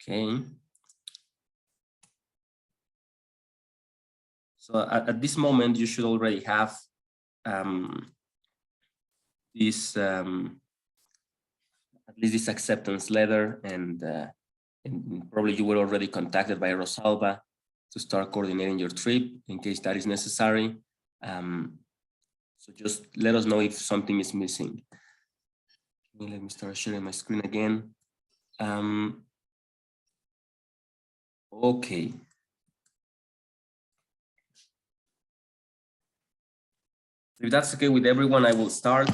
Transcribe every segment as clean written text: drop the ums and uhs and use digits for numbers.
Okay. So at this moment, you should already have this at least this acceptance letter, and probably you were already contacted by Rosalba to start coordinating your trip in case that is necessary. So just let us know if something is missing. Let me start sharing my screen again. Okay. If that's okay with everyone, I will start.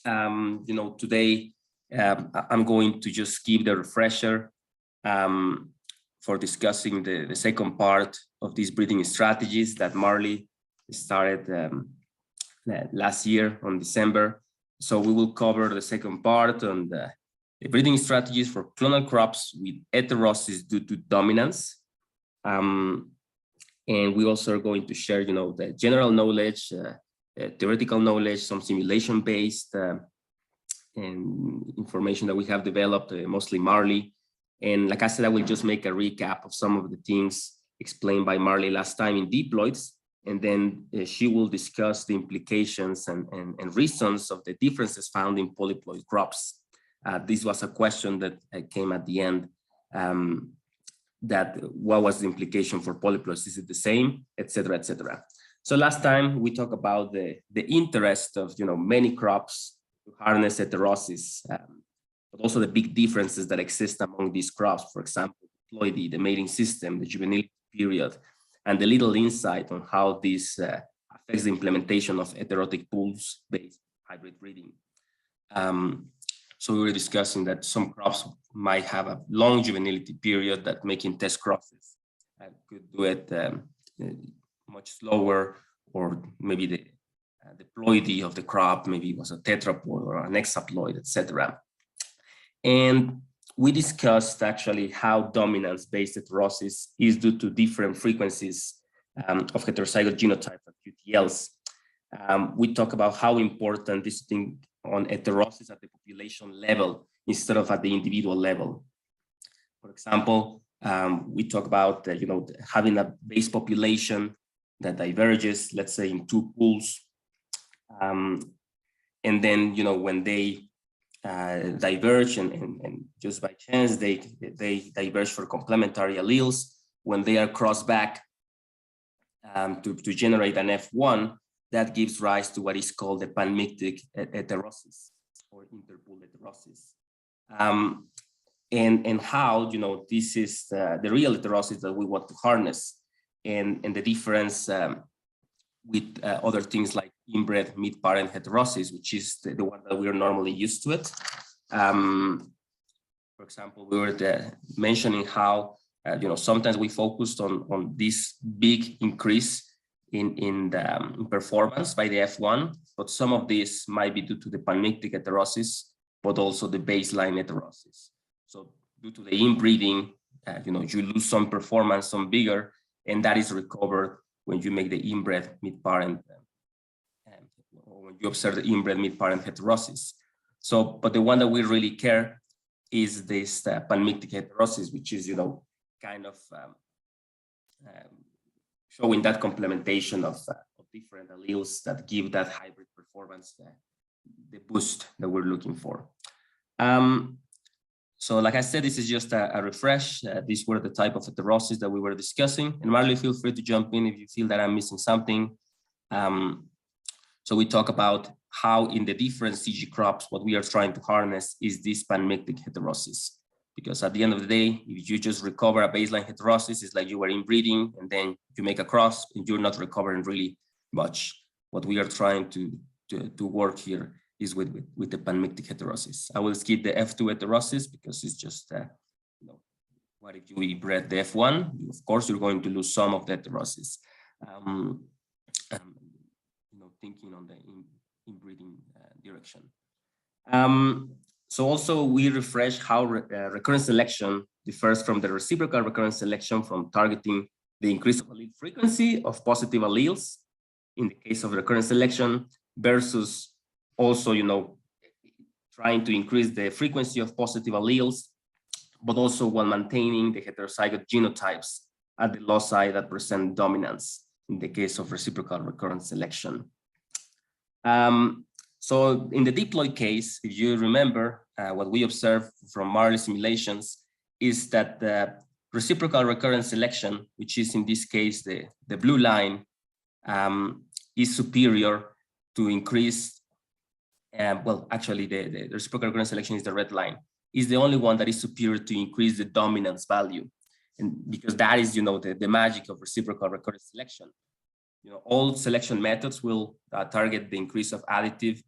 Today I'm going to just give the refresher for discussing the second part of these breeding strategies that Marlee started last year on December. So we will cover the second part on the breeding strategies for clonal crops with heterosis due to dominance. And we also are going to share, the general knowledge, theoretical knowledge, some simulation-based and information that we have developed, mostly Marlee. And like I said, I will just make a recap of some of the things explained by Marlee last time in diploids, and then she will discuss the implications and reasons of the differences found in polyploid crops. This was a question that came at the end, that what was the implication for polyploids? Is it the same, et cetera, et cetera. So last time we talked about the interest of many crops to harness heterosis, but also the big differences that exist among these crops. For example, diploidy, the mating system, the juvenile period, and the little insight on how this affects the implementation of heterotic pools-based hybrid breeding. So we were discussing that some crops might have a long juvenility period that making test crosses could do it much slower, or maybe the ploidy of the crop maybe was a tetraploid or an hexaploid, etc. And we discussed actually how dominance-based heterosis is due to different frequencies of heterozygote genotype of QTLs. We talk about how important this thing on heterosis at the population level instead of at the individual level. For example, we talk about having a base population that diverges, let's say, in two pools, and then when they diverge and just by chance they diverge for complementary alleles, when they are crossed back to generate an F1, that gives rise to what is called the panmictic heterosis or interpool heterosis. And how this is the real heterosis that we want to harness, and the difference with other things like inbred mid-parent heterosis, which is the one that we are normally used to it. For example, we were mentioning how sometimes we focused on this big increase in performance by the F1, but some of this might be due to the panmictic heterosis, but also the baseline heterosis. So due to the inbreeding, you lose some performance, some bigger, and that is recovered when you make the inbred mid-parent, or when you observe the inbred mid-parent heterosis. So, but the one that we really care is this panmictic heterosis, which is, kind of showing that complementation of different alleles that give that hybrid performance, the boost that we're looking for. So like I said, this is just a refresh. These were the type of heterosis that we were discussing. And Marlee, feel free to jump in if you feel that I'm missing something. So we talk about how in the different CG crops, what we are trying to harness is this panmictic heterosis. Because at the end of the day, if you just recover a baseline heterosis, it's like you were inbreeding and then you make a cross and you're not recovering really much. What we are trying to work here is with the panmictic heterosis. I will skip the F2 heterosis because it's just, what if you bred the F1? Of course, you're going to lose some of the heterosis. Thinking on the inbreeding direction. So also we refresh how recurrent selection differs from the reciprocal recurrent selection from targeting the increase of allele frequency of positive alleles in the case of recurrent selection versus also, trying to increase the frequency of positive alleles, but also while maintaining the heterozygote genotypes at the loci that present dominance in the case of reciprocal recurrent selection. So in the diploid case, if you remember, what we observed from Marlee simulations is that the reciprocal recurrent selection, which is in this case the blue line, is superior to increase, well, actually the reciprocal recurrent selection is the red line, is the only one that is superior to increase the dominance value. And because that is, the magic of reciprocal recurrent selection. All selection methods will target the increase of additive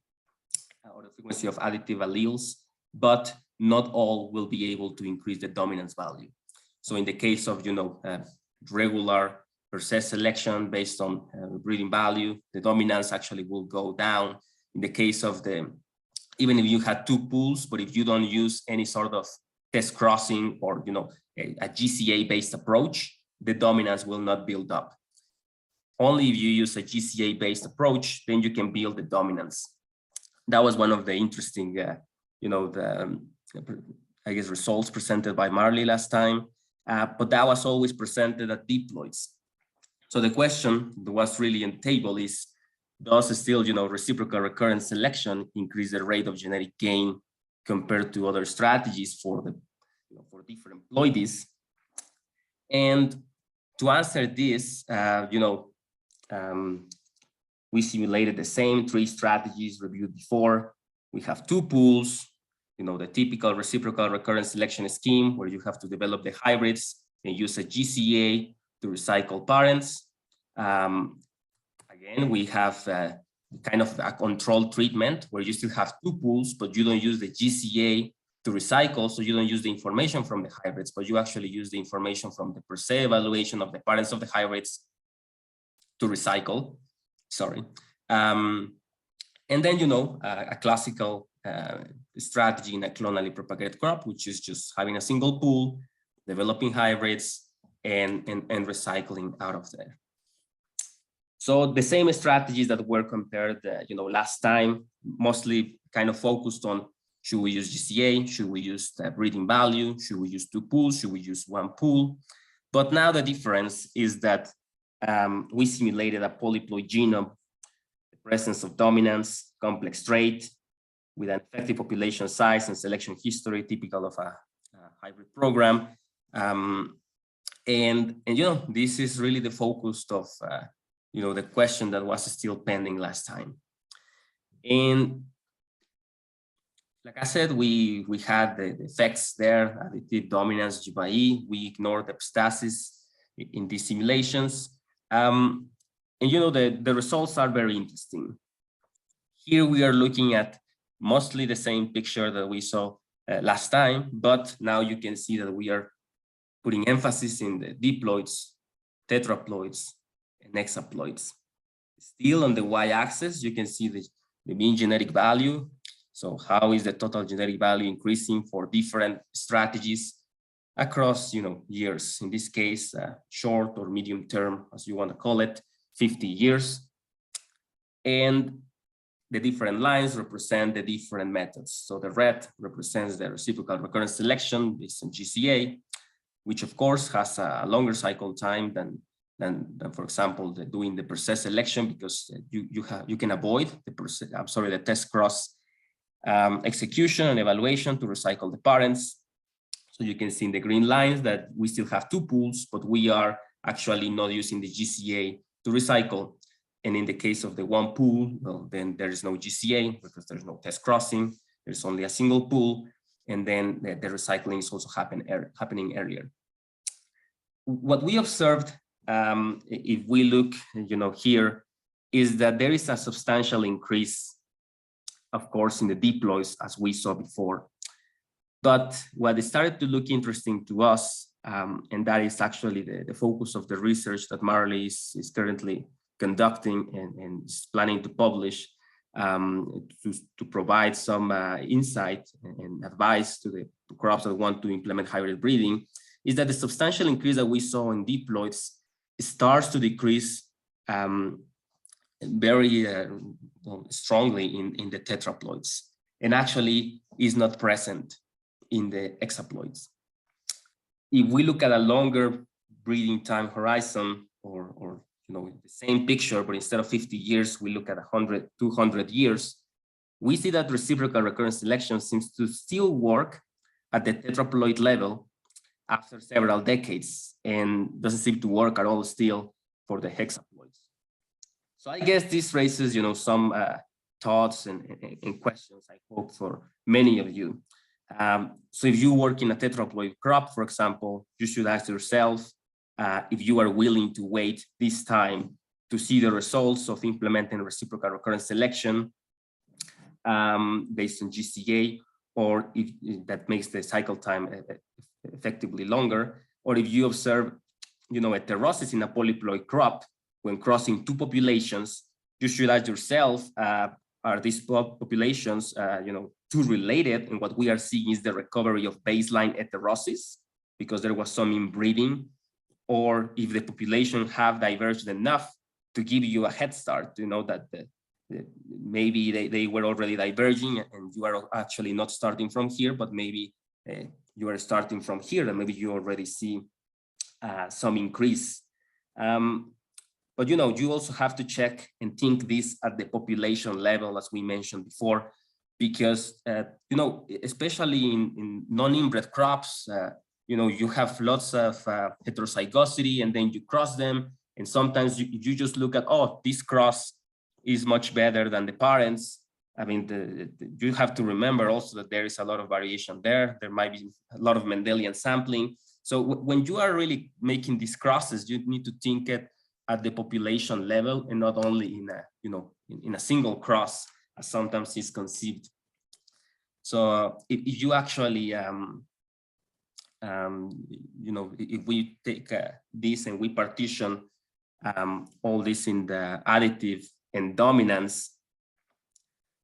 or the frequency of additive alleles, but not all will be able to increase the dominance value. So in the case of, regular per se selection based on breeding value, the dominance actually will go down. In the case of even if you had two pools, but if you don't use any sort of test crossing or, a GCA-based approach, the dominance will not build up. Only if you use a GCA-based approach, then you can build the dominance. That was one of the interesting, I guess, results presented by Marlee last time, but that was always presented at diploids. So the question that was really on the table is, does still, reciprocal recurrent selection increase the rate of genetic gain compared to other strategies for the, for different ploidies? And to answer this, we simulated the same three strategies reviewed before. We have two pools, the typical reciprocal recurrent selection scheme where you have to develop the hybrids and use a GCA to recycle parents. Again, we have kind of a controlled treatment where you still have two pools, but you don't use the GCA to recycle, so you don't use the information from the hybrids, but you actually use the information from the per se evaluation of the parents of the hybrids to recycle. Sorry. And then, a classical strategy in a clonally propagated crop, which is just having a single pool, developing hybrids, and recycling out of there. So the same strategies that were compared, last time, mostly kind of focused on, should we use GCA? Should we use the breeding value? Should we use two pools? Should we use one pool? But now the difference is that we simulated a polyploid genome, the presence of dominance, complex trait, with an effective population size and selection history typical of a hybrid program. And this is really the focus of, the question that was still pending last time. And like I said, we had the effects there, additive dominance, G by E. We ignored epistasis in these simulations. And the results are very interesting. Here we are looking at mostly the same picture that we saw last time, but now you can see that we are putting emphasis in the diploids, tetraploids, and hexaploids. Still on the y-axis, you can see the mean genetic value. So how is the total genetic value increasing for different strategies across, years? In this case, short or medium term, as you want to call it, 50 years. And the different lines represent the different methods. So the red represents the reciprocal recurrent selection based on GCA, which of course has a longer cycle time than for example, doing the per se selection, because you can avoid the test cross execution and evaluation to recycle the parents. So you can see in the green lines that we still have two pools, but we are actually not using the GCA to recycle. And in the case of the one pool, well, then there is no GCA because there's no test crossing. There's only a single pool. And then the recycling is also happening earlier. What we observed, if we look, here, is that there is a substantial increase, of course, in the diploids, as we saw before. But what started to look interesting to us, and that is actually the focus of the research that Marlee is currently conducting and is planning to publish, to provide some insight and advice to the crops that want to implement hybrid breeding, is that the substantial increase that we saw in diploids starts to decrease very strongly in the tetraploids, and actually is not present in the hexaploids. if we look at a longer breeding time horizon, or the same picture, but instead of 50 years, we look at 100, 200 years, we see that reciprocal recurrent selection seems to still work at the tetraploid level after several decades, and doesn't seem to work at all still for the hexaploids. So I guess this raises, some thoughts and questions, I hope, for many of you. So if you work in a tetraploid crop, for example, you should ask yourself if you are willing to wait this time to see the results of implementing reciprocal recurrent selection based on GCA, or if that makes the cycle time effectively longer, or if you observe, heterosis in a polyploid crop when crossing two populations, you should ask yourself, are these populations, too related? And what we are seeing is the recovery of baseline heterosis because there was some inbreeding, or if the population have diverged enough to give you a head start, that maybe they were already diverging and you are actually not starting from here, but maybe you are starting from here and maybe you already see some increase. But you also have to check and think this at the population level, as we mentioned before, because especially in non-inbred crops, you have lots of heterozygosity, and then you cross them, and sometimes you just look at, oh, this cross is much better than the parents. I mean, you have to remember also that there is a lot of variation there. There might be a lot of Mendelian sampling. So when you are really making these crosses, you need to think it at the population level and not only in a, in a single cross, as sometimes is conceived. So if you actually, if we take this and we partition all this in the additive and dominance,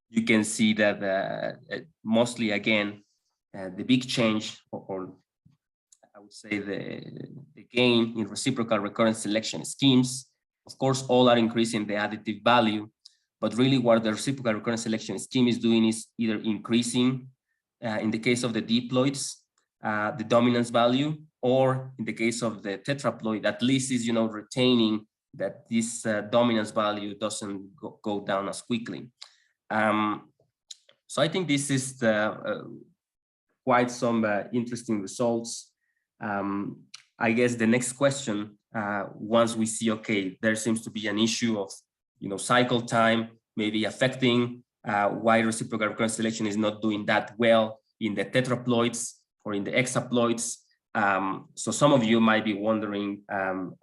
you can see that mostly, again, the big change, or I would say the gain in reciprocal recurrent selection schemes, of course, all are increasing the additive value, but really what the reciprocal recurrent selection scheme is doing is either increasing, in the case of the diploids, the dominance value, or in the case of the tetraploid, at least is, retaining that this dominance value doesn't go down as quickly. So I think this is quite some interesting results. I guess the next question, once we see, okay, there seems to be an issue of, cycle time, maybe affecting why reciprocal recurrent selection is not doing that well in the tetraploids or in the hexaploids. So some of you might be wondering,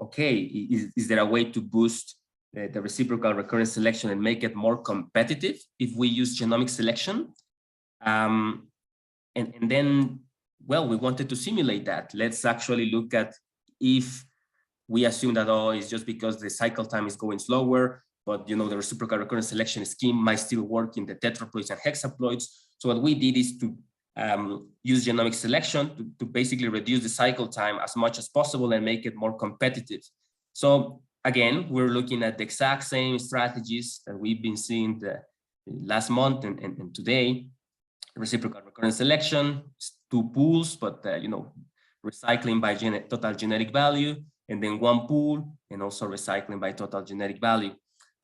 okay, is there a way to boost the reciprocal recurrent selection and make it more competitive if we use genomic selection? And then, well, we wanted to simulate that. Let's actually look at if we assume that, oh, it's just because the cycle time is going slower, but the reciprocal recurrent selection scheme might still work in the tetraploids and hexaploids. So what we did is to use genomic selection to basically reduce the cycle time as much as possible and make it more competitive. So again, we're looking at the exact same strategies that we've been seeing the last month and today. Reciprocal recurrent selection, two pools, but recycling by total genetic value, and then one pool, and also recycling by total genetic value.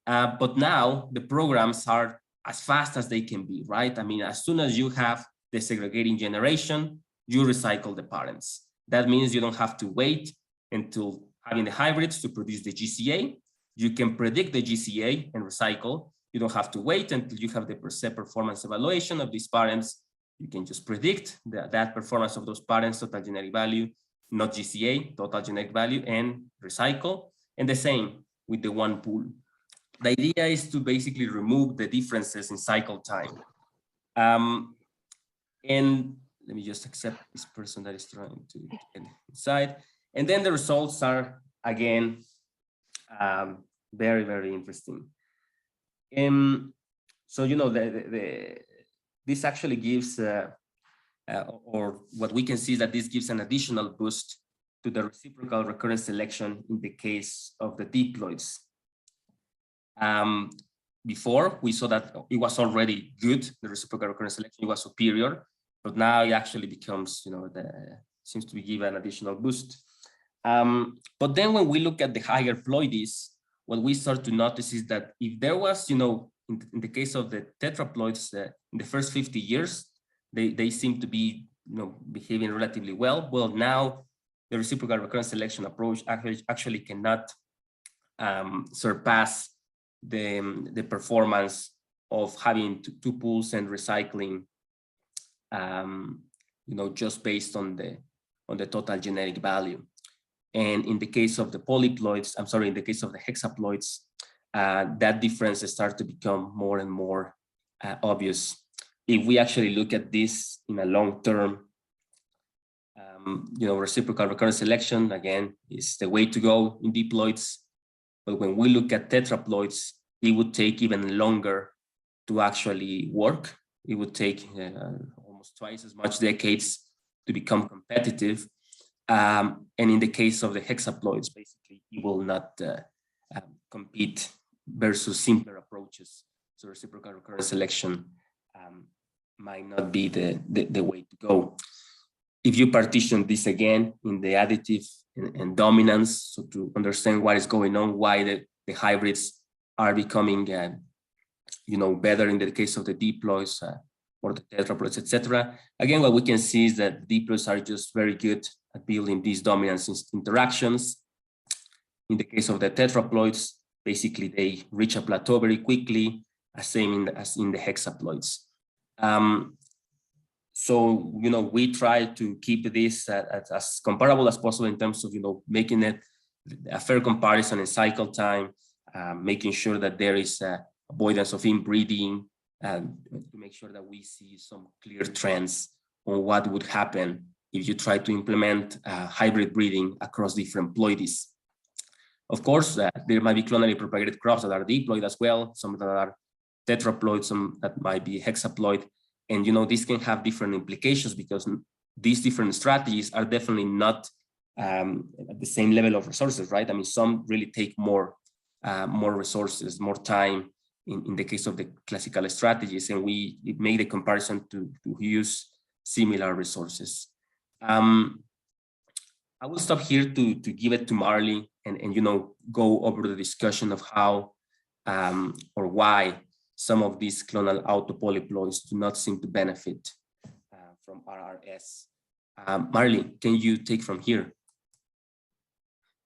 But now the programs are as fast as they can be, right? I mean, as soon as you have the segregating generation, you recycle the parents. That means you don't have to wait until having the hybrids to produce the GCA. You can predict the GCA and recycle. You don't have to wait until you have the performance evaluation of these parents. You can just predict that performance of those parents, total genetic value, not GCA, total genetic value, and recycle. And the same with the one pool. The idea is to basically remove the differences in cycle time. And let me just accept this person that is trying to get inside. And then the results are, again, very, very interesting. So, this actually gives, or what we can see is that this gives an additional boost to the reciprocal recurrent selection in the case of the diploids. Before, we saw that it was already good, the reciprocal recurrent selection was superior, but now it actually becomes, seems to give an additional boost. But then when we look at the higher ploidies, what we start to notice is that if there was, in the case of the tetraploids, in the first 50 years, they seem to be, behaving relatively well. Well, now the reciprocal recurrent selection approach actually cannot surpass the performance of having two pools and recycling, just based on the total genetic value. And in the case of the polyploids, in the case of the hexaploids, that difference starts to become more and more obvious. If we actually look at this in a long term, reciprocal recurrent selection, again, is the way to go in diploids. But when we look at tetraploids, it would take even longer to actually work. It would take almost twice as much decades to become competitive. And in the case of the hexaploids, basically, it will not compete versus simpler approaches. So reciprocal recurrent selection might not be the way to go. If you partition this again in the additive and dominance, so to understand what is going on, why the hybrids are becoming, better in the case of the diploids or the tetraploids, etc. Again, what we can see is that diploids are just very good at building these dominance interactions. In the case of the tetraploids, basically they reach a plateau very quickly, same as in the hexaploids. So, we try to keep this as comparable as possible in terms of, making it a fair comparison in cycle time, making sure that there is avoidance of inbreeding, and to make sure that we see some clear trends on what would happen if you try to implement hybrid breeding across different ploidies. Of course, there might be clonally propagated crops that are diploid as well, some that are tetraploid, some that might be hexaploid. And, this can have different implications because these different strategies are definitely not at the same level of resources, right? I mean, some really take more resources, more time in the case of the classical strategies, and we make the comparison to use similar resources. I will stop here to give it to Marlee and go over the discussion of how or why some of these clonal autopolyploids do not seem to benefit from RRS. Marlee, can you take from here?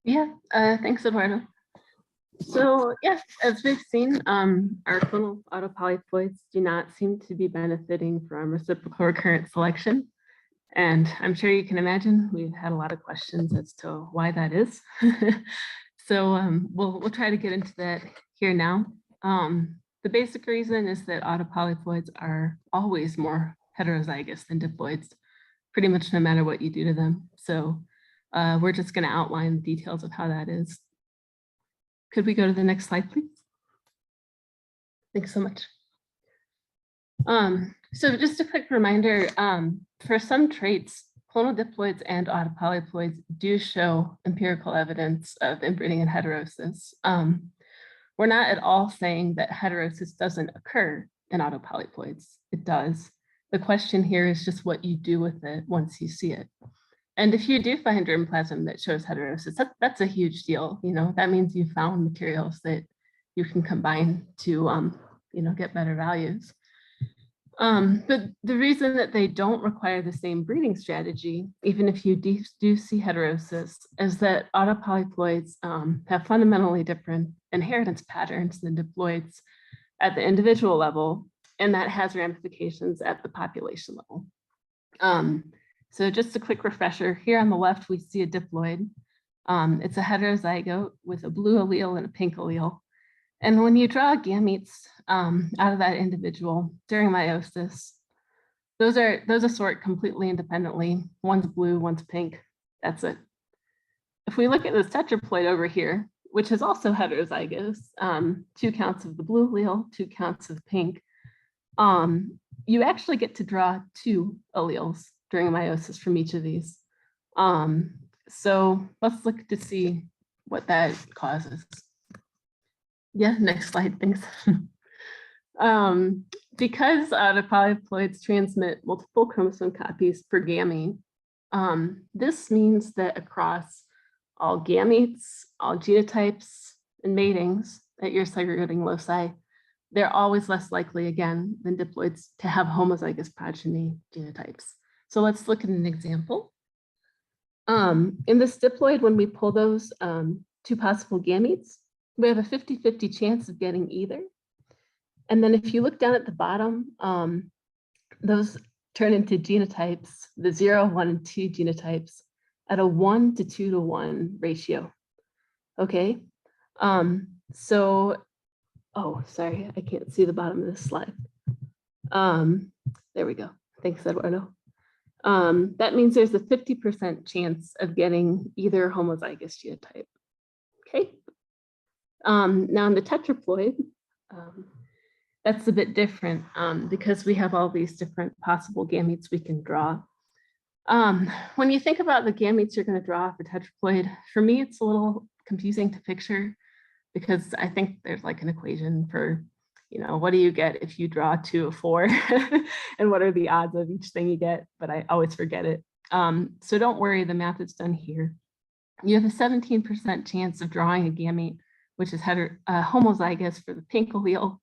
Yeah, thanks, Eduardo. So yes, as we've seen, our clonal autopolyploids do not seem to be benefiting from reciprocal recurrent selection. And I'm sure you can imagine we've had a lot of questions as to why that is. So we'll try to get into that here now. The basic reason is that autopolyploids are always more heterozygous than diploids, pretty much no matter what you do to them. So we're just going to outline the details of how that is. Could we go to the next slide, please? Thanks so much. So just a quick reminder, for some traits, clonal diploids and autopolyploids do show empirical evidence of inbreeding and heterosis. We're not at all saying that heterosis doesn't occur in autopolyploids. It does. The question here is just what you do with it once you see it. And if you do find germplasm that shows heterosis, that's a huge deal. That means you found materials that you can combine to, get better values. But the reason that they don't require the same breeding strategy, even if you do see heterosis, is that autopolyploids have fundamentally different inheritance patterns than diploids at the individual level, and that has ramifications at the population level. So just a quick refresher, here on the left, we see a diploid. It's a heterozygote with a blue allele and a pink allele. And when you draw gametes out of that individual during meiosis, those assort completely independently. One's blue, one's pink, that's it. If we look at this tetraploid over here, which is also heterozygous, 2 counts of the blue allele, 2 counts of pink, you actually get to draw 2 alleles during meiosis from each of these. So let's look to see what that causes. Yeah, next slide, thanks. Because autopolyploids transmit multiple chromosome copies per gamete, This means that across all gametes, all genotypes, and matings at your segregating loci, they're always less likely, again, than diploids to have homozygous progeny genotypes. So let's look at an example. In this diploid, when we pull those two possible gametes, we have a 50-50 chance of getting either. And then if you look down at the bottom, those turn into genotypes, the 0, 1, and 2 genotypes at a 1 to 2 to 1 ratio. Okay, oh, sorry, I can't see the bottom of this slide. There we go. Thanks, Eduardo. That means there's a 50% chance of getting either homozygous genotype. Okay. Now in the tetraploid, that's a bit different because we have all these different possible gametes we can draw. When you think about the gametes you're going to draw for tetraploid, for me, it's a little confusing to picture because I think there's like an equation for, you know, what do you get if you draw 2 of 4 and what are the odds of each thing you get, but I always forget it. So don't worry, the math is done here. You have a 17% chance of drawing a gamete, which is homozygous for the pink allele,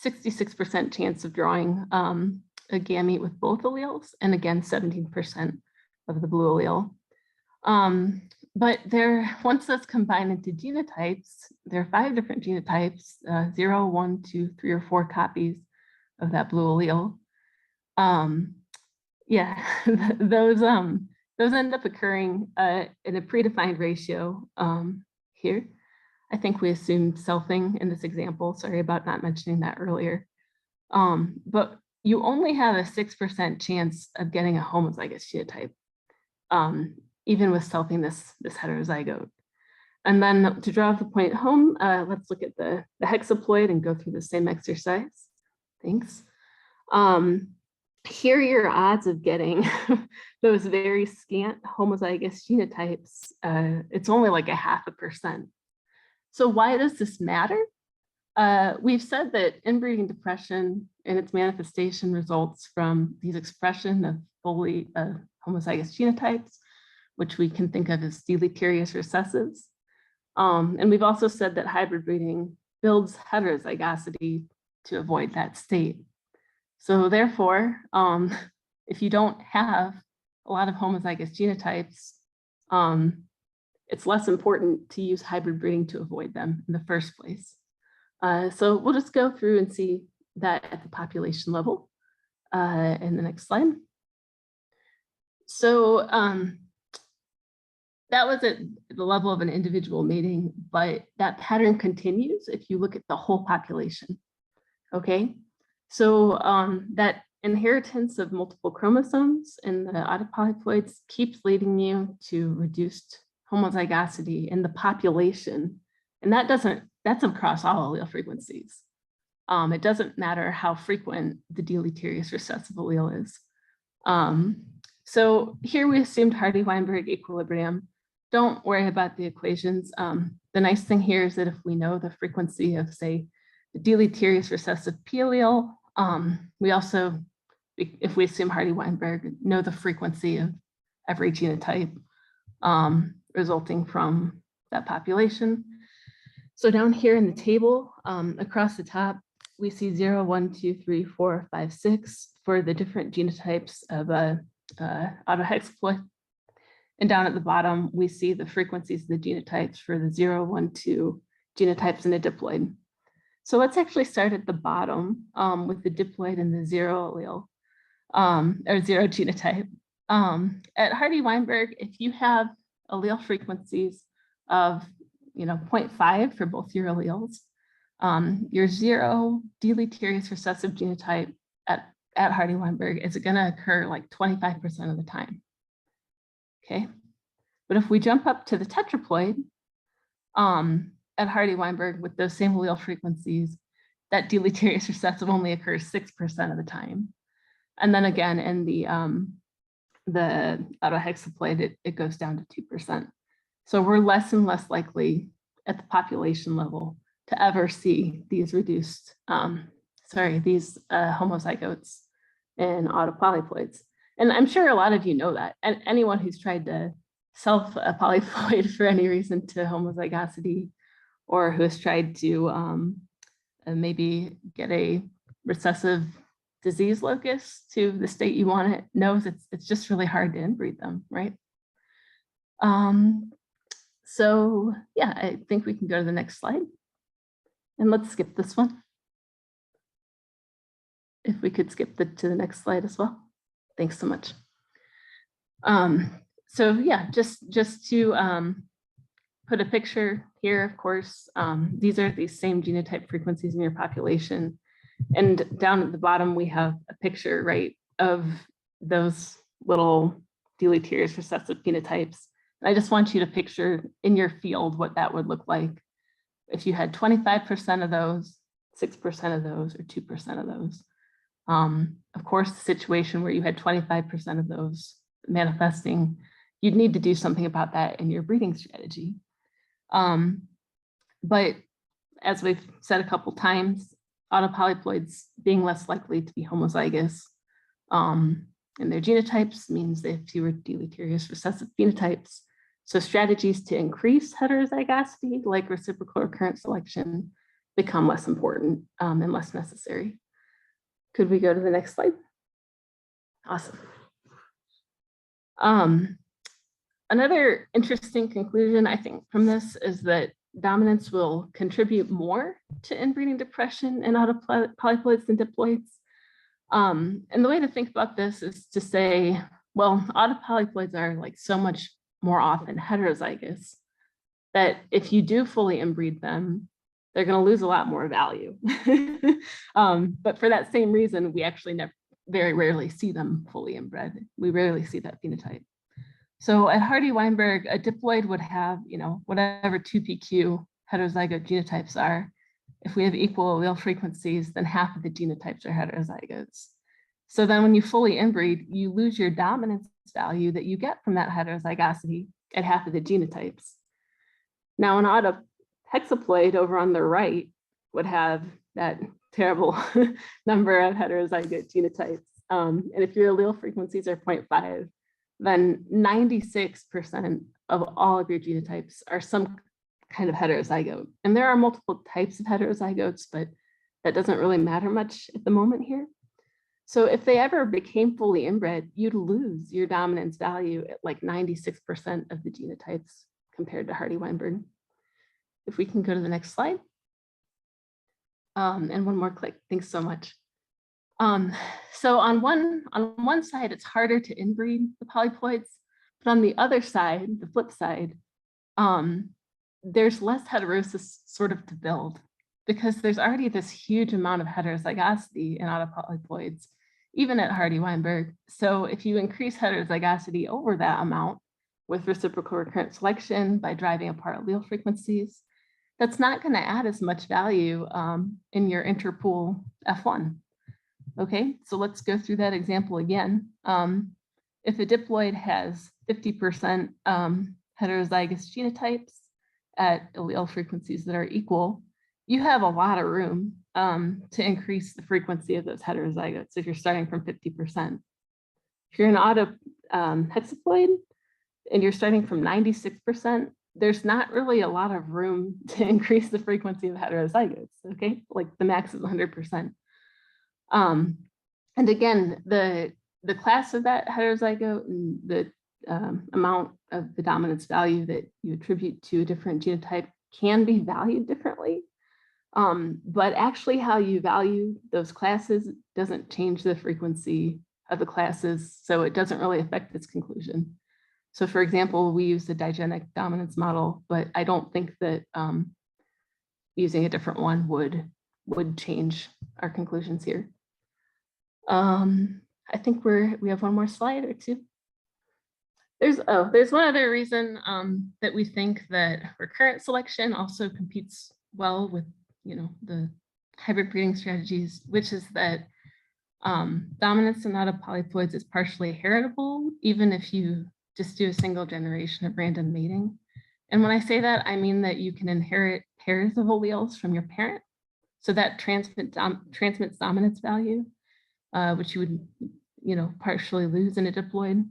66% chance of drawing a gamete with both alleles, and again, 17% of the blue allele. But once that's combined into genotypes, there are 5 different genotypes, 0, 1, 2, 3, or 4 copies of that blue allele. Yeah, those end up occurring in a predefined ratio here. I think we assumed selfing in this example. Sorry about not mentioning that earlier. But you only have a 6% chance of getting a homozygous genotype, even with selfing this heterozygote. And then to drive the point home, let's look at the hexaploid and go through the same exercise. Thanks. Here are your odds of getting those very scant homozygous genotypes. It's only like 0.5%. So why does this matter? We've said that inbreeding depression and its manifestation results from these expression of fully homozygous genotypes, which we can think of as deleterious recessives. And we've also said that hybrid breeding builds heterozygosity to avoid that state. So therefore, if you don't have a lot of homozygous genotypes, it's less important to use hybrid breeding to avoid them in the first place. So we'll just go through and see that at the population level in the next slide. So that was at the level of an individual mating, but that pattern continues if you look at the whole population. Okay, so that inheritance of multiple chromosomes in the autopolyploids keeps leading you to reduced homozygosity in the population, and that's across all allele frequencies. It doesn't matter how frequent the deleterious recessive allele is. So here we assumed Hardy-Weinberg equilibrium. Don't worry about the equations. The nice thing here is that if we know the frequency of, say, the deleterious recessive P allele, we also, if we assume Hardy-Weinberg, know the frequency of every genotype resulting from that population. So down here in the table, across the top, we see 0, 1, 2, 3, 4, 5, 6 for the different genotypes of autohexaploid. And down at the bottom, we see the frequencies of the genotypes for the 0, 1, 2 genotypes in a diploid. So let's actually start at the bottom with the diploid and the 0 allele, or 0 genotype. At Hardy-Weinberg, if you have allele frequencies of 0.5 for both your alleles, your 0 deleterious recessive genotype at Hardy-Weinberg is going to occur like 25% of the time. Okay, but if we jump up to the tetraploid at Hardy-Weinberg with those same allele frequencies, that deleterious recessive only occurs 6% of the time. And then again, in the autohexaploid, it goes down to 2%. So we're less and less likely at the population level to ever see these reduced, these homozygotes in autopolyploids. And I'm sure a lot of you know that. And anyone who's tried to self a polyploid for any reason to homozygosity, or who has tried to maybe get a recessive disease locus to the state you want it, knows it's just really hard to inbreed them, right? So yeah, I think we can go to the next slide. And let's skip this one. If we could skip to the next slide as well. Thanks so much. So yeah, just to put a picture here, of course, these are these same genotype frequencies in your population. And down at the bottom, we have a picture, right, of those little deleterious recessive phenotypes. And I just want you to picture in your field what that would look like if you had 25% of those, 6% of those, or 2% of those. Of course, the situation where you had 25% of those manifesting, you'd need to do something about that in your breeding strategy. But as we've said a couple times, autopolyploids being less likely to be homozygous in their genotypes means they have fewer deleterious recessive phenotypes. So strategies to increase heterozygosity, like reciprocal recurrent selection, become less important and less necessary. Could we go to the next slide? Awesome. Another interesting conclusion, I think, from this is that dominance will contribute more to inbreeding depression in autopolyploids than diploids. And the way to think about this is to say, well, autopolyploids are like so much more often heterozygous that if you do fully inbreed them, they're going to lose a lot more value. But for that same reason, we actually very rarely see them fully inbred. We rarely see that phenotype. So at Hardy-Weinberg, a diploid would have, whatever 2PQ heterozygote genotypes are. If we have equal allele frequencies, then half of the genotypes are heterozygotes. So then when you fully inbreed, you lose your dominance value that you get from that heterozygosity at half of the genotypes. Now, an autohexaploid over on the right would have that terrible number of heterozygote genotypes. And if your allele frequencies are 0.5, then 96% of all of your genotypes are some kind of heterozygote. And there are multiple types of heterozygotes, but that doesn't really matter much at the moment here. So if they ever became fully inbred, you'd lose your dominance value at like 96% of the genotypes compared to Hardy-Weinberg. If we can go to the next slide. And one more click, thanks so much. So on one side, it's harder to inbreed the polyploids, but on the other side, the flip side, there's less heterosis sort of to build because there's already this huge amount of heterozygosity in autopolyploids, even at Hardy-Weinberg. So if you increase heterozygosity over that amount with reciprocal recurrent selection by driving apart allele frequencies, that's not going to add as much value in your interpool F1. Okay, so let's go through that example again. If a diploid has 50% heterozygous genotypes at allele frequencies that are equal, you have a lot of room to increase the frequency of those heterozygotes if you're starting from 50%. If you're an autohexaploid and you're starting from 96%, there's not really a lot of room to increase the frequency of heterozygotes, okay? Like the max is 100%. And again, the class of that heterozygote and the amount of the dominance value that you attribute to a different genotype can be valued differently. But actually how you value those classes doesn't change the frequency of the classes, so it doesn't really affect its conclusion. So for example, we use the digenic dominance model, but I don't think that using a different one would change our conclusions here. I think we have one more slide or two. There's one other reason that we think that recurrent selection also competes well with the hybrid breeding strategies, which is that dominance in autopolyploids is partially heritable, even if you just do a single generation of random mating. And when I say that, I mean that you can inherit pairs of alleles from your parent. So that transmits dominance value, which you would partially lose in a diploid.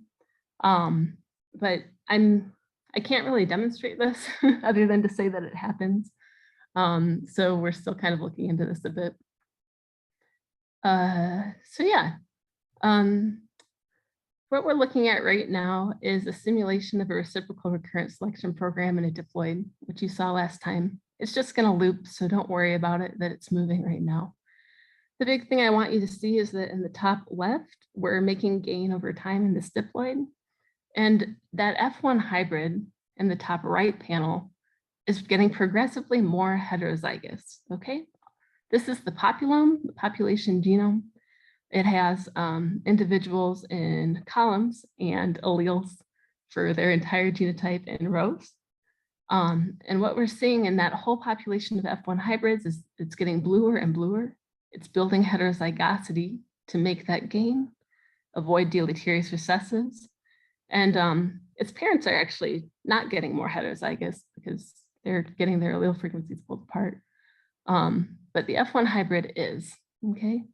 But I can't really demonstrate this other than to say that it happens. So we're still kind of looking into this a bit. So yeah, what we're looking at right now is a simulation of a reciprocal recurrent selection program in a diploid, which you saw last time. It's just going to loop, so don't worry about it that it's moving right now. The big thing I want you to see is that in the top left, we're making gain over time in this diploid. And that F1 hybrid in the top right panel is getting progressively more heterozygous, okay? This is the populome, the population genome. It has individuals in columns and alleles for their entire genotype in rows. And what we're seeing in that whole population of F1 hybrids is it's getting bluer and bluer. It's building heterozygosity to make that gain, avoid deleterious recessives. And its parents are actually not getting more heterozygous because they're getting their allele frequencies pulled apart. But the F1 hybrid is, okay?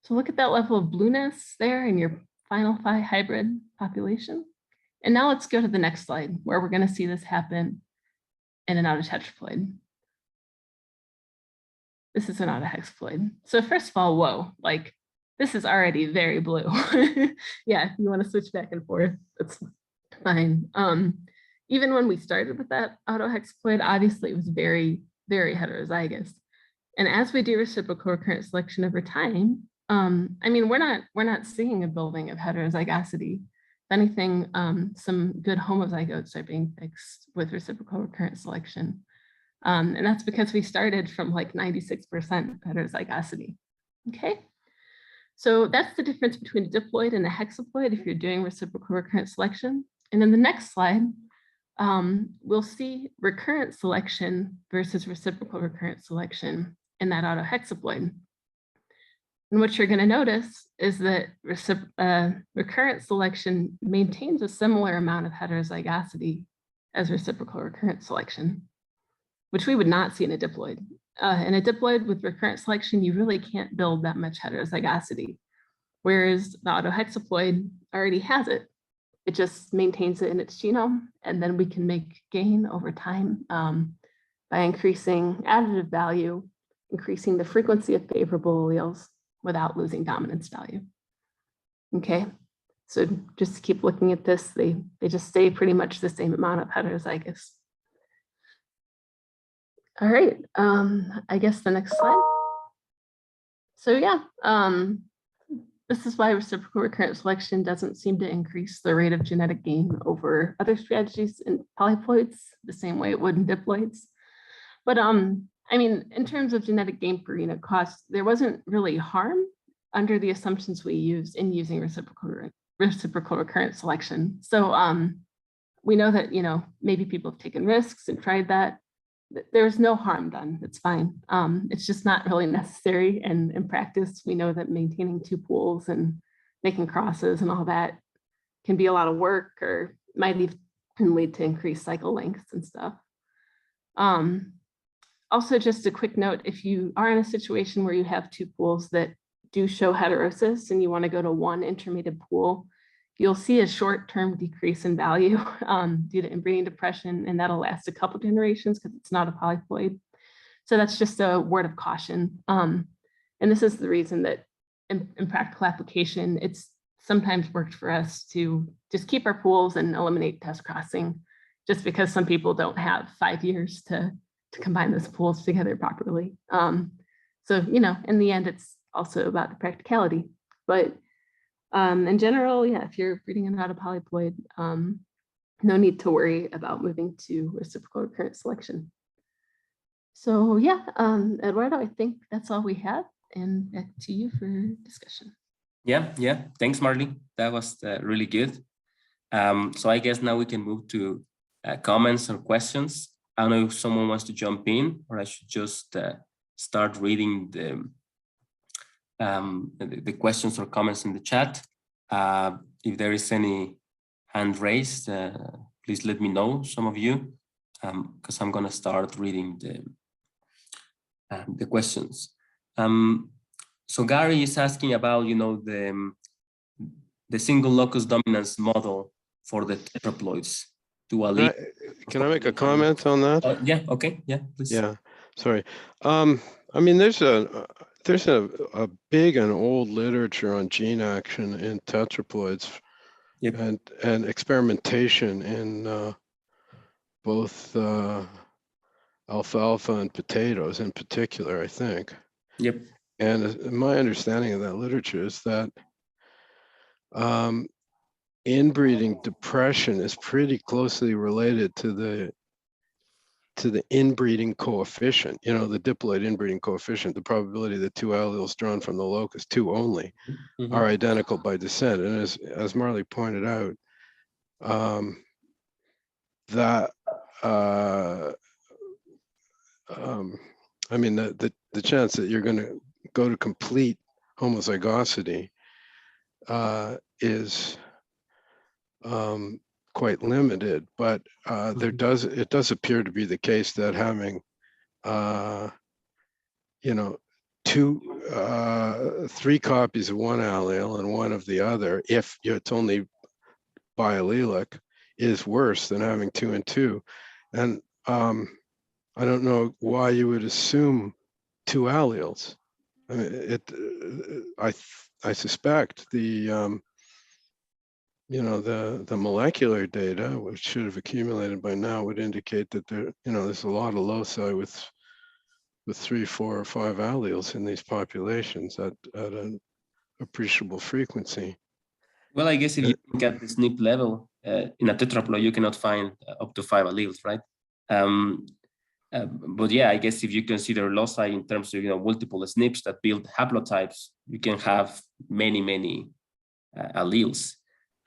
So look at that level of blueness there in your final phi hybrid population. And now let's go to the next slide where we're going to see this happen in an autotetraploid. This is an autohexaploid. So first of all, whoa, like this is already very blue. Yeah, if you want to switch back and forth, that's fine. Even when we started with that autohexaploid, obviously it was very, very heterozygous. And as we do reciprocal recurrent selection over time, I mean, we're not seeing a building of heterozygosity. If anything, some good homozygotes are being fixed with reciprocal recurrent selection. And that's because we started from like 96% heterozygosity. Okay, so that's the difference between a diploid and a hexaploid if you're doing reciprocal recurrent selection. And in the next slide, we'll see recurrent selection versus reciprocal recurrent selection in that autohexaploid. And what you're going to notice is that recurrent selection maintains a similar amount of heterozygosity as reciprocal recurrent selection, which we would not see in a diploid. In a diploid with recurrent selection, you really can't build that much heterozygosity, whereas the autohexaploid already has it. It just maintains it in its genome, and then we can make gain over time by increasing additive value, increasing the frequency of favorable alleles without losing dominance value. Okay, so just keep looking at this. They just stay pretty much the same amount of heterozygous. All right, I guess the next slide. So yeah, this is why reciprocal recurrent selection doesn't seem to increase the rate of genetic gain over other strategies in polyploids the same way it would in diploids. But I mean, in terms of genetic gain per unit cost, there wasn't really harm under the assumptions we used in using reciprocal recurrent selection. So we know that, maybe people have taken risks and tried that. There's no harm done. It's fine. It's just not really necessary. And in practice, we know that maintaining two pools and making crosses and all that can be a lot of work, or might even lead to increased cycle lengths and stuff. Also, just a quick note, if you are in a situation where you have two pools that do show heterosis and you want to go to one intermediate pool, you'll see a short-term decrease in value due to inbreeding depression, and that'll last a couple generations because it's not a polyploid. So that's just a word of caution. And this is the reason that in practical application, it's sometimes worked for us to just keep our pools and eliminate test crossing, just because some people don't have 5 years to combine those pools together properly. So, in the end, it's also about the practicality. But in general, yeah, if you're breeding an autopolyploid, no need to worry about moving to reciprocal recurrent selection. So yeah, Eduardo, I think that's all we have, and back to you for discussion. Yeah. Thanks, Marlee. That was really good. So I guess now we can move to comments or questions. I don't know if someone wants to jump in, or I should just start reading the questions or comments in the chat. If there is any hand raised, please let me know, some of you, because I'm going to start reading the questions. So Gary is asking about, the single locus dominance model for the tetraploids to allele. Can I make a comment on that? Yeah, okay, yeah, please. Yeah, sorry. I mean, there's a big and old literature on gene action in tetraploids. Yep. And experimentation in both alfalfa and potatoes in particular, I think. Yep. And my understanding of that literature is that inbreeding depression is pretty closely related to the inbreeding coefficient, you know, the diploid inbreeding coefficient, the probability that two alleles drawn from the locus, two only, are identical by descent. And as Marlee pointed out, I mean, the chance that you're going to go to complete homozygosity is quite limited, but it does appear to be the case that having you know, three copies of one allele and one of the other, if it's only biallelic, is worse than having two and two. And I don't know why you would assume two alleles. I mean, I suspect the you know, the molecular data, which should have accumulated by now, would indicate that there's a lot of loci with 3, 4, or 5 alleles in these populations at an appreciable frequency. Well, I guess if you look at the SNP level in a tetraploid, you cannot find up to 5 alleles, right? But yeah, I guess if you consider loci in terms of multiple SNPs that build haplotypes, you can have many alleles.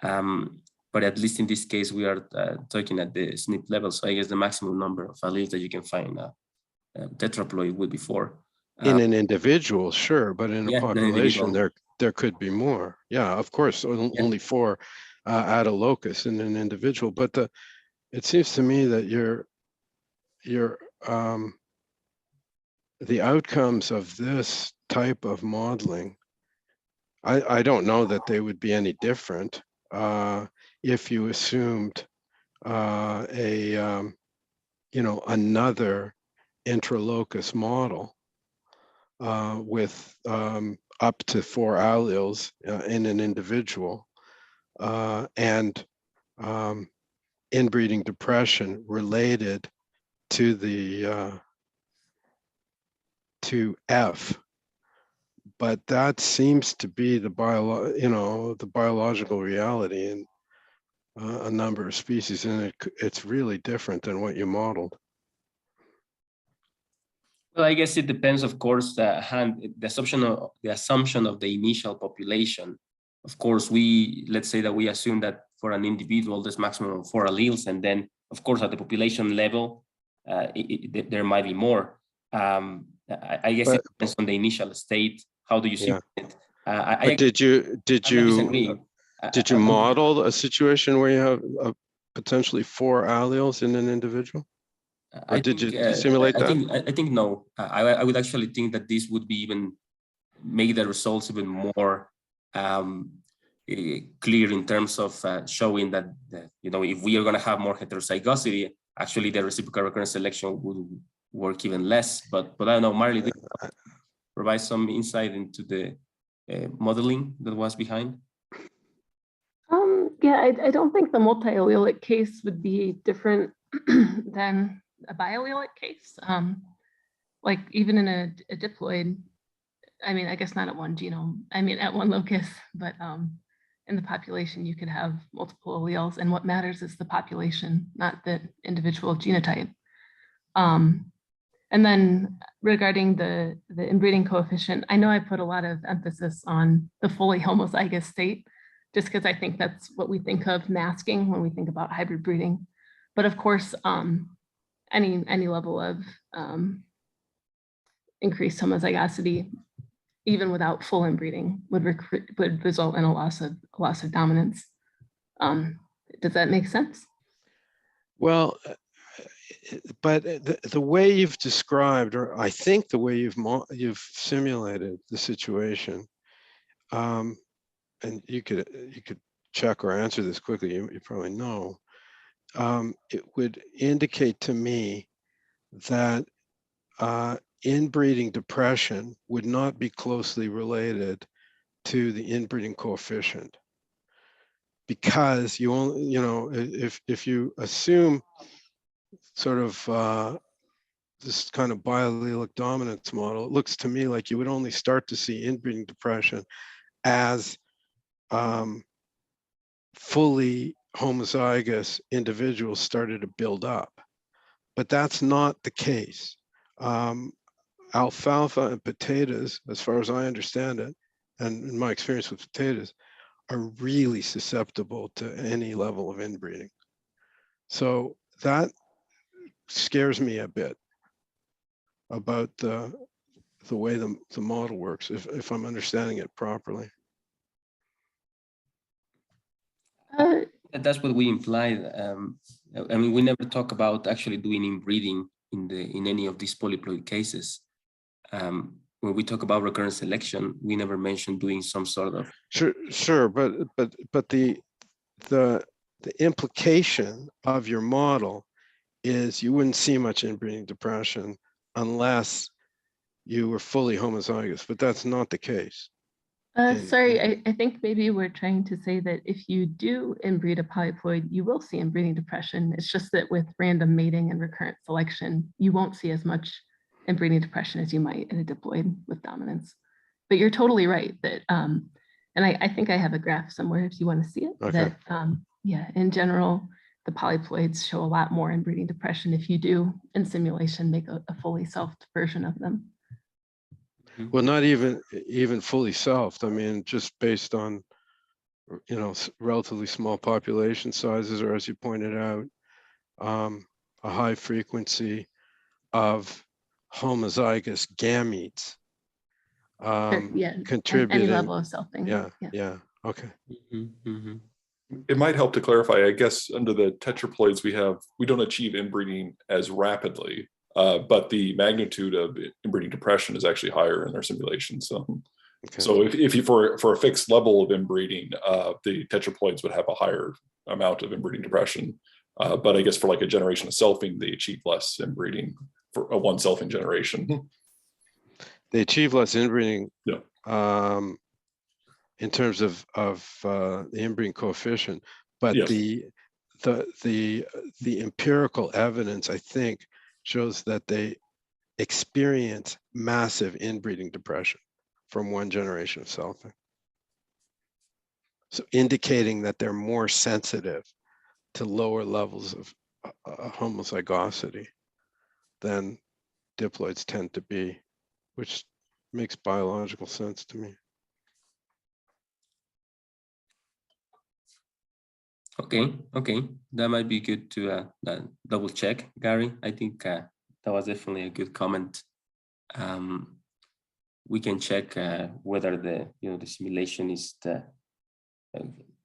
But at least in this case, we are talking at the SNP level. So I guess the maximum number of alleles that you can find tetraploid would be 4. In an individual, sure, but in a population, there could be more. Yeah, of course, only 4 at a locus in an individual. But it seems to me that the outcomes of this type of modeling, I don't know that they would be any different if you assumed another intralocus model with up to 4 alleles in an individual and inbreeding depression related to the to F. But that seems to be the biological reality in a number of species, and it's really different than what you modeled. Well, I guess it depends, of course, the assumption of the initial population. Of course, let's say that we assume that for an individual, there's maximum of 4 alleles, and then, of course, at the population level, there might be more. I guess it depends on the initial state. How do you see it? Did you model a situation where you have potentially 4 alleles in an individual? Or did you simulate that? I think no. I would actually think that this would be even make the results even more clear in terms of showing that if we are going to have more heterozygosity, actually the reciprocal recurrent selection would work even less. But I don't know, Marlee, do you provide some insight into the modeling that was behind? Yeah, I don't think the multi-allelic case would be different than a biallelic case. Like even in a diploid, I mean, I guess not at one genome, I mean at one locus, but in the population you could have multiple alleles, and what matters is the population, not the individual genotype. And then regarding the inbreeding coefficient, I know I put a lot of emphasis on the fully homozygous state, just because I think that's what we think of masking when we think about hybrid breeding. But of course, any level of increased homozygosity, even without full inbreeding, would result in a loss of dominance. Does that make sense? Well, but the way you've described, or I think the way you've simulated the situation, and you could check or answer this quickly, you probably know, it would indicate to me that inbreeding depression would not be closely related to the inbreeding coefficient, because you only, you know, if you assume sort of this kind of biallelic dominance model, it looks to me like you would only start to see inbreeding depression as fully homozygous individuals started to build up. But that's not the case. Alfalfa and potatoes, as far as I understand it, and in my experience with potatoes, are really susceptible to any level of inbreeding. So that scares me a bit about the way the model works, if I'm understanding it properly. That's what we implied. I mean, we never talk about actually doing inbreeding in any of these polyploid cases. When we talk about recurrent selection, we never mentioned doing some sort of. Sure, but the implication of your model is you wouldn't see much inbreeding depression unless you were fully homozygous, but that's not the case. Sorry, I think maybe we're trying to say that if you do inbreed a polyploid, you will see inbreeding depression. It's just that with random mating and recurrent selection, you won't see as much inbreeding depression as you might in a diploid with dominance. But you're totally right that, and I think I have a graph somewhere if you want to see it, okay. that, yeah, in general, the polyploids show a lot more inbreeding depression if you do, in simulation, make a fully selfed version of them. Well, not even fully selfed. I mean, just based on, you know, relatively small population sizes, or as you pointed out, a high frequency of homozygous gametes Yeah, contributing. any level of selfing. Yeah. Okay. It might help to clarify, I guess, under the tetraploids we don't achieve inbreeding as rapidly. But the magnitude of inbreeding depression is actually higher in our simulation. So, Okay. so if you for a fixed level of inbreeding, the tetraploids would have a higher amount of inbreeding depression. But I guess for like a generation of selfing, they achieve less inbreeding for a one selfing generation. They achieve less inbreeding. Yeah. In terms of the inbreeding coefficient, but Yes. the empirical evidence, I think, shows that they experience massive inbreeding depression from one generation of selfing. So indicating that they're more sensitive to lower levels of homozygosity than diploids tend to be, which makes biological sense to me. Okay, that might be good to double check, Gary. I think that was definitely a good comment. We can check whether the simulation is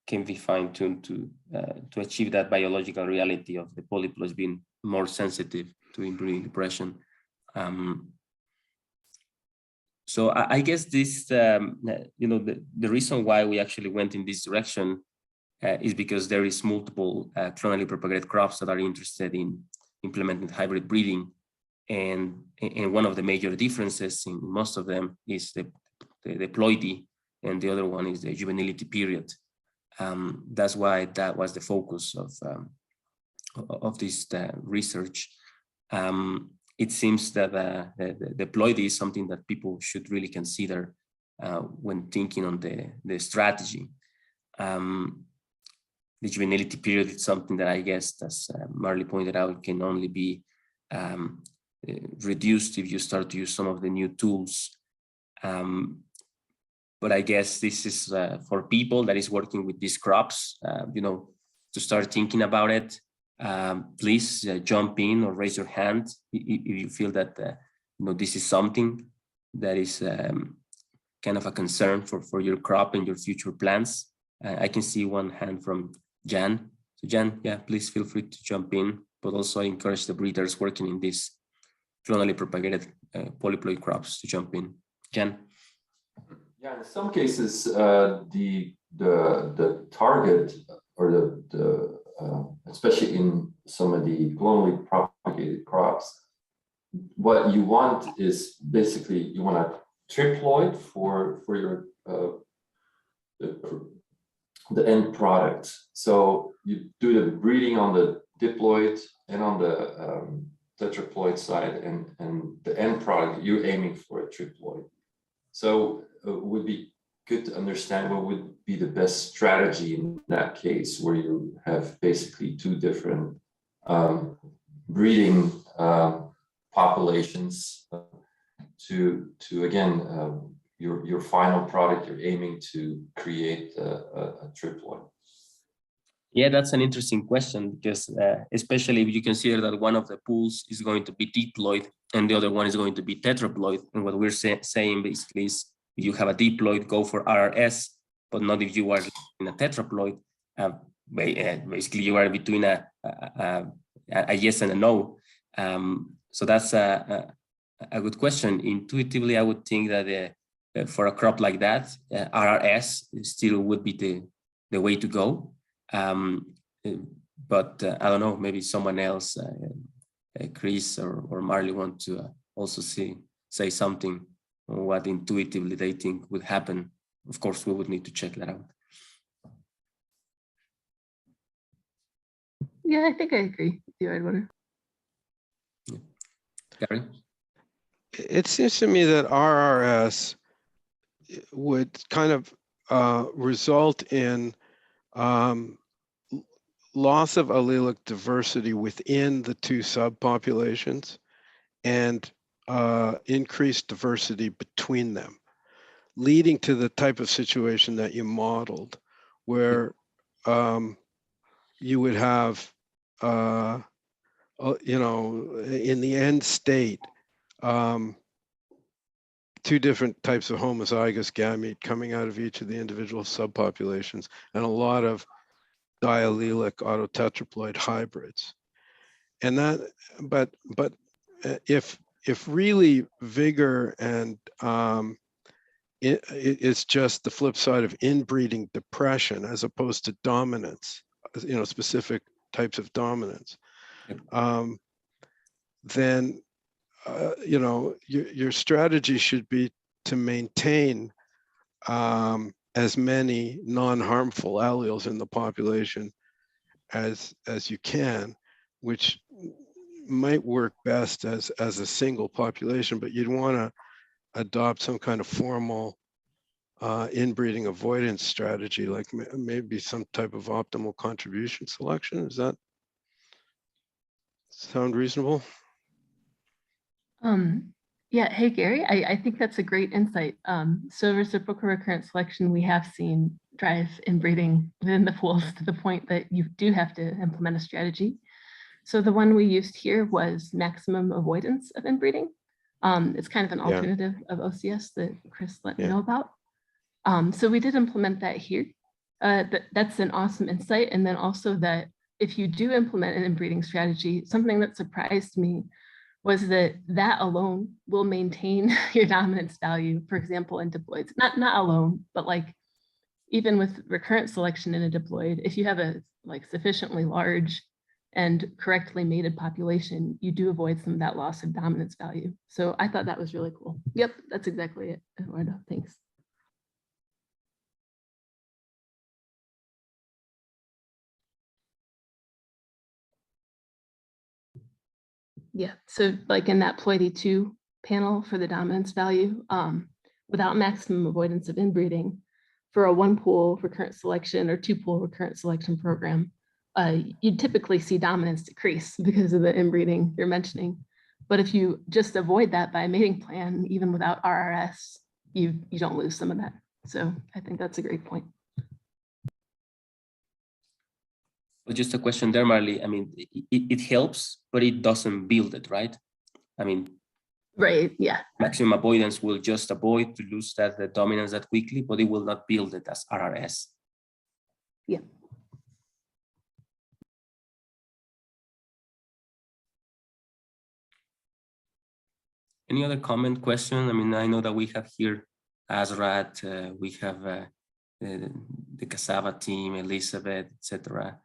can be fine-tuned to achieve that biological reality of the polyploids being more sensitive to inbreeding depression. So I guess this, the reason why we actually went in this direction is because there is multiple clonally propagated crops that are interested in implementing hybrid breeding. And one of the major differences in most of them is the ploidy, and the other one is the juvenility period. That's why that was the focus of this research. It seems that the ploidy is something that people should really consider when thinking on the strategy. The juvenility period is something that I guess, as Marlee pointed out, can only be reduced if you start to use some of the new tools. But I guess this is for people that is working with these crops, to start thinking about it. Please jump in or raise your hand if you feel that this is something that is kind of a concern for your crop and your future plans. I can see one hand from Jan. So Jan, yeah, please feel free to jump in, but also I encourage the breeders working in these clonally propagated polyploid crops to jump in. Jan. Yeah, in some cases, the target or especially in some of the clonally propagated crops, what you want is basically you want a triploid for your the end product. So you do the breeding on the diploid and on the tetraploid side, and the end product you're aiming for a triploid. So it would be good to understand what would be the best strategy in that case, where you have basically two different breeding populations to again your final product you're aiming to create a triploid. Yeah, that's an interesting question, because especially if you consider that one of the pools is going to be diploid and the other one is going to be tetraploid. And what we're saying basically is, if you have a diploid, go for RRS, but not if you are in a tetraploid. Basically, you are between a yes and a no. So that's a good question. Intuitively, I would think that for a crop like that, RRS still would be the way to go. But I don't know, maybe someone else, Chris or Marlee, want to also say something on what intuitively they think would happen. Of course, we would need to check that out. Yeah, I think I agree with you, Eduardo. Yeah. Gary? It seems to me that RRS would kind of result in loss of allelic diversity within the two subpopulations and increased diversity between them, leading to the type of situation that you modeled, where you would have, you know, in the end state, two different types of homozygous gamete coming out of each of the individual subpopulations, and a lot of diallelic autotetraploid hybrids. And that, but if really vigor and it's just the flip side of inbreeding depression as opposed to dominance, you know, specific types of dominance, then you know, your strategy should be to maintain as many non-harmful alleles in the population as you can, which might work best as a single population, but you'd want to adopt some kind of formal inbreeding avoidance strategy, like maybe some type of optimal contribution selection. Does that sound reasonable? Yeah, hey, Gary, I think that's a great insight. So reciprocal recurrent selection, we have seen drive inbreeding within the pools to the point that you do have to implement a strategy. So the one we used here was maximum avoidance of inbreeding. It's kind of an alternative of OCS that Chris let me know about. So we did implement that here. That's an awesome insight. And then also that if you do implement an inbreeding strategy, something that surprised me was that alone will maintain your dominance value, for example, in diploids. Not alone, but like even with recurrent selection in a diploid, if you have a like sufficiently large and correctly mated population, you do avoid some of that loss of dominance value. So I thought that was really cool. Yep, that's exactly it, Eduardo. Thanks. Yeah, so like in that ploidy 2 panel for the dominance value, without maximum avoidance of inbreeding, for a 1-pool recurrent selection or 2-pool recurrent selection program, you'd typically see dominance decrease because of the inbreeding you're mentioning. But if you just avoid that by a mating plan, even without RRS, you don't lose some of that. So I think that's a great point. But just a question there, Marlee. I mean, it helps, but it doesn't build it, right? I mean, right, yeah. Maximum avoidance will just avoid to lose the dominance that quickly, but it will not build it as RRS. Yeah. Any other comment, question? I mean, I know that we have here Azrat, we have the cassava team, Elizabeth, etc.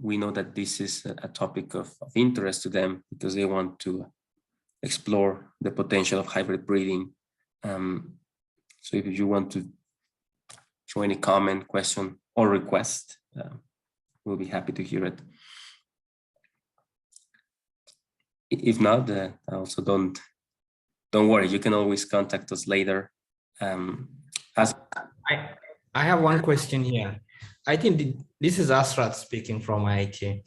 We know that this is a topic of interest to them because they want to explore the potential of hybrid breeding. So if you want to show any comment, question, or request, we'll be happy to hear it. If not, also don't worry. You can always contact us later. I have one question here. I think this is Asrat speaking from IT.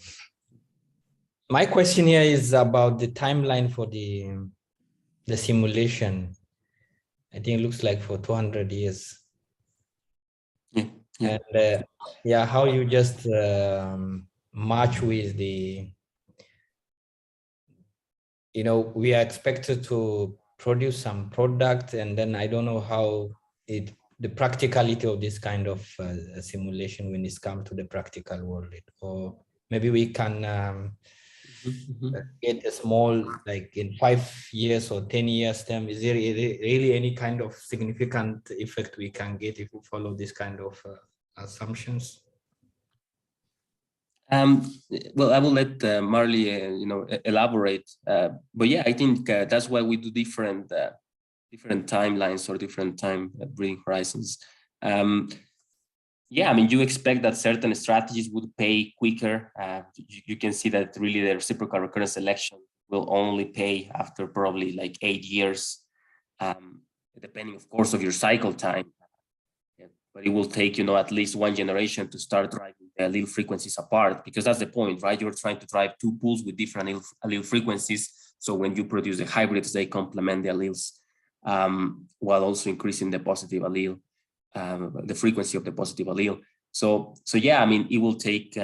My question here is about the timeline for the simulation. I think it looks like for 200 years. Yeah. And yeah, how you just match with the, we are expected to produce some product, and then I don't know how the practicality of this kind of simulation when it's come to the practical world, or maybe we can get a small, like in 5 years or 10 years term. Is there really any kind of significant effect we can get if we follow this kind of assumptions? Well, I will let Marlee, elaborate. But yeah, I think that's why we do different timelines or different time breeding horizons. Yeah, I mean, you expect that certain strategies would pay quicker. You can see that really the reciprocal recurrent selection will only pay after probably like 8 years, depending, of course, of your cycle time. But it will take, at least one generation to start driving the allele frequencies apart, because that's the point, right? You're trying to drive two pools with different allele frequencies. So when you produce the hybrids, they complement the alleles while also increasing the positive allele, the frequency of the positive allele. So yeah, I mean, it will take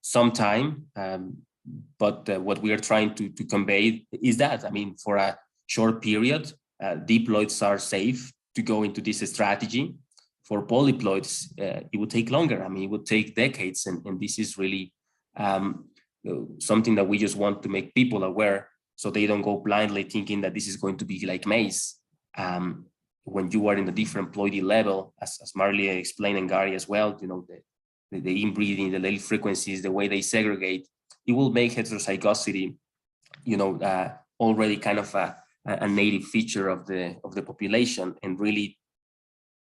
some time, but what we are trying to convey is that, I mean, for a short period, diploids are safe to go into this strategy. For polyploids, it would take longer. I mean, it would take decades, and this is really something that we just want to make people aware, so they don't go blindly thinking that this is going to be like maize. When you are in a different ploidy level, as Marlee explained and Gary as well, the inbreeding, the allele frequencies, the way they segregate, it will make heterozygosity, already kind of a native feature of the population, and really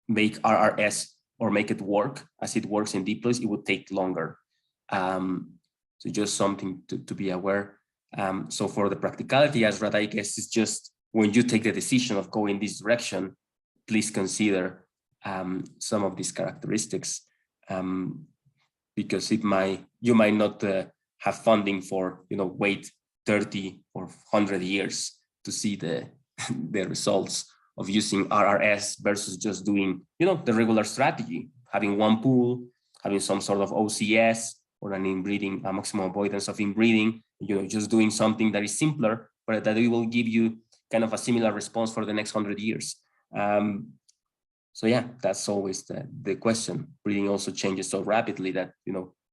make RRS or make it work as it works in diploids, it would take longer. So just something to be aware. So for the practicality, Azrat, I guess it's just when you take the decision of going this direction, please consider some of these characteristics, because you might not have funding for wait 30 or 100 years to see the results of using RRS versus just doing the regular strategy, having one pool, having some sort of OCS or an inbreeding, a maximum avoidance of inbreeding, just doing something that is simpler, but that it will give you kind of a similar response for the next 100 years. So yeah, that's always the question. Breeding also changes so rapidly that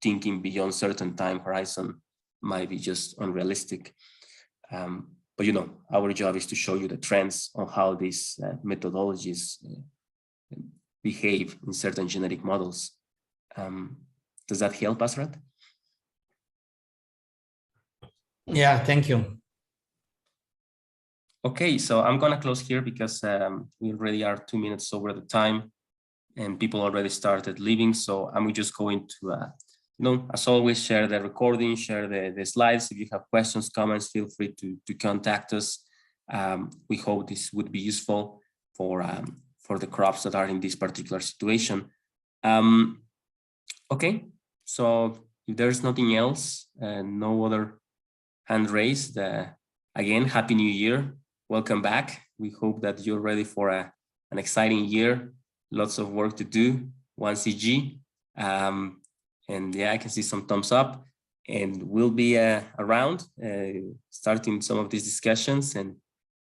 thinking beyond certain time horizon might be just unrealistic. But our job is to show you the trends on how these methodologies behave in certain genetic models. Does that help, Asrat? Yeah, thank you. Okay, so I'm gonna close here because we already are 2 minutes over the time and people already started leaving. So I'm just going to, as always, share the recording, share the slides. If you have questions, comments, feel free to contact us. We hope this would be useful for the crops that are in this particular situation. Okay, so if there's nothing else, no other hand raised, again, Happy New Year. Welcome back. We hope that you're ready for an exciting year. Lots of work to do, 1CG. And yeah, I can see some thumbs up, and we'll be around starting some of these discussions, and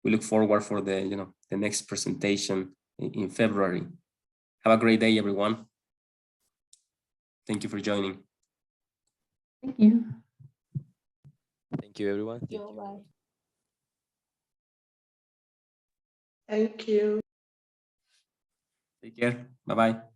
we look forward for the next presentation in February. Have a great day, everyone. Thank you for joining. Thank you. Thank you, everyone. Thank you. Bye. Thank you. Take care. Bye-bye.